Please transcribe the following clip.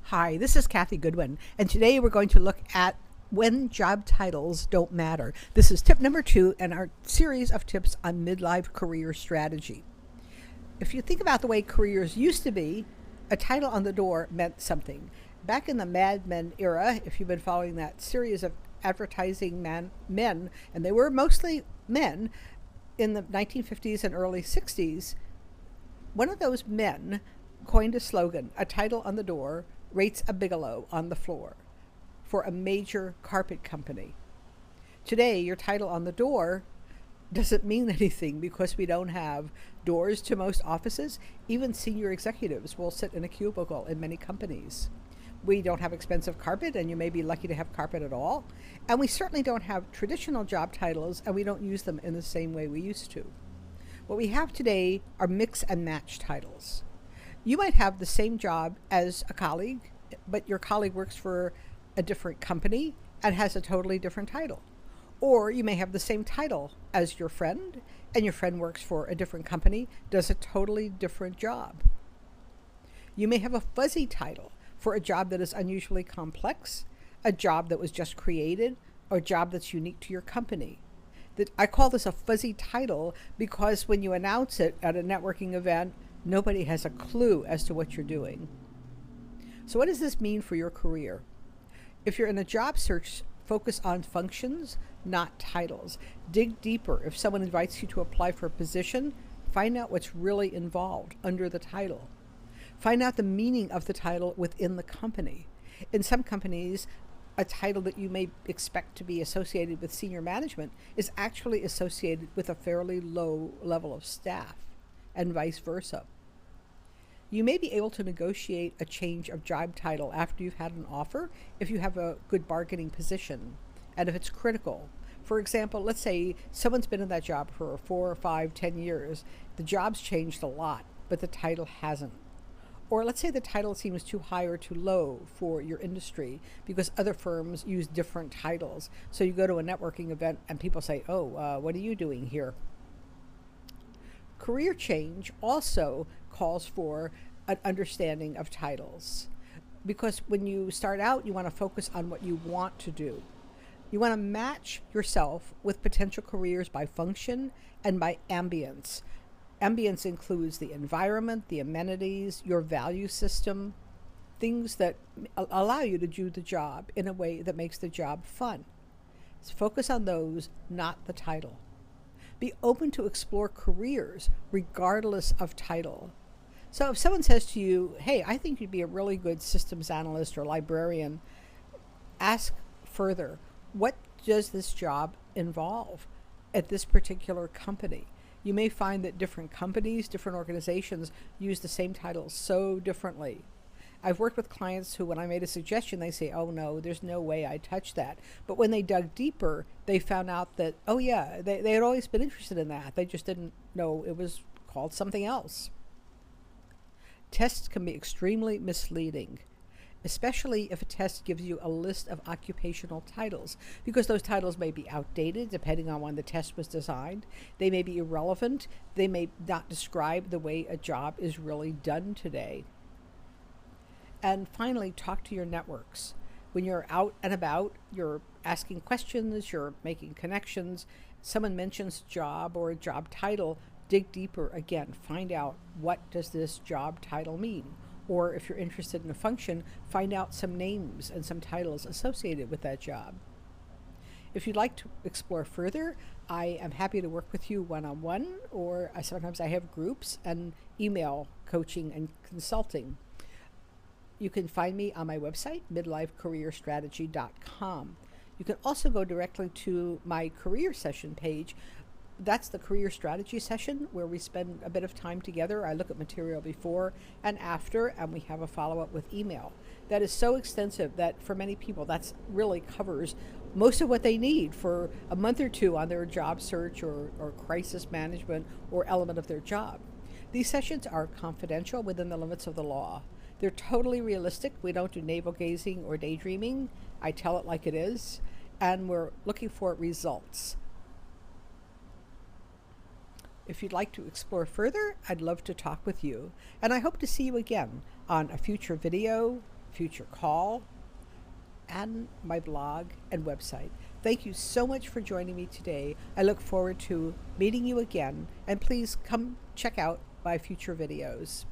Hi, this is Kathy Goodwin, and today we're going to look at when job titles don't matter. This is tip number 2 in our series of tips on midlife career strategy. If you think about the way careers used to be, a title on the door meant something. Back in the Mad Men era, if you've been following that series of advertising men, and they were mostly men, in the 1950s and early 60s, one of those men coined a slogan, a title on the door rates a bigalow on the floor, for a major carpet company. Today, your title on the door doesn't mean anything because we don't have doors to most offices. Even senior executives will sit in a cubicle in many companies. We don't have expensive carpet, and you may be lucky to have carpet at all. And we certainly don't have traditional job titles, and we don't use them in the same way we used to. What we have today are mix and match titles. You might have the same job as a colleague, but your colleague works for a different company and has a totally different title. Or you may have the same title as your friend, and your friend works for a different company, does a totally different job. You may have a fuzzy title for a job that is unusually complex, a job that was just created, or a job that's unique to your company. I call this a fuzzy title because when you announce it at a networking event, nobody has a clue as to what you're doing. So what does this mean for your career? If you're in a job search, focus on functions, not titles. Dig deeper. If someone invites you to apply for a position, find out what's really involved under the title. Find out the meaning of the title within the company. In some companies, a title that you may expect to be associated with senior management is actually associated with a fairly low level of staff, and vice versa. You may be able to negotiate a change of job title after you've had an offer if you have a good bargaining position and if it's critical. For example, let's say someone's been in that job for 4 or 5, 10 years. The job's changed a lot, but the title hasn't. Or let's say the title seems too high or too low for your industry because other firms use different titles. So you go to a networking event and people say, what are you doing here? Career change also calls for an understanding of titles, because when you start out, you want to focus on what you want to do. You want to match yourself with potential careers by function and by ambience. Ambience includes the environment, the amenities, your value system, things that allow you to do the job in a way that makes the job fun. So focus on those, not the title. Be open to explore careers regardless of title. So if someone says to you, hey, I think you'd be a really good systems analyst or librarian, ask further, what does this job involve at this particular company? You may find that different companies, different organizations use the same titles so differently. I've worked with clients who, when I made a suggestion, they say, oh no, there's no way I'd touch that. But when they dug deeper, they found out that, oh yeah, they had always been interested in that. They just didn't know it was called something else. Tests can be extremely misleading, especially if a test gives you a list of occupational titles, because those titles may be outdated depending on when the test was designed. They may be irrelevant. They may not describe the way a job is really done today. And finally, talk to your networks. When you're out and about, you're asking questions, you're making connections, someone mentions job or a job title, dig deeper again. Find out, what does this job title mean? Or if you're interested in a function, find out some names and some titles associated with that job. If you'd like to explore further, I am happy to work with you one-on-one, or sometimes I have groups and email coaching and consulting. You can find me on my website, midlifecareerstrategy.com. You can also go directly to my career session page. That's the career strategy session where we spend a bit of time together. I look at material before and after, and we have a follow-up with email. That is so extensive that for many people, that really covers most of what they need for a month or two on their job search or crisis management or element of their job. These sessions are confidential within the limits of the law. They're totally realistic. We don't do navel gazing or daydreaming. I tell it like it is, and we're looking for results. If you'd like to explore further, I'd love to talk with you, and I hope to see you again on a future video, future call, and my blog and website. Thank you so much for joining me today. I look forward to meeting you again, and please come check out my future videos.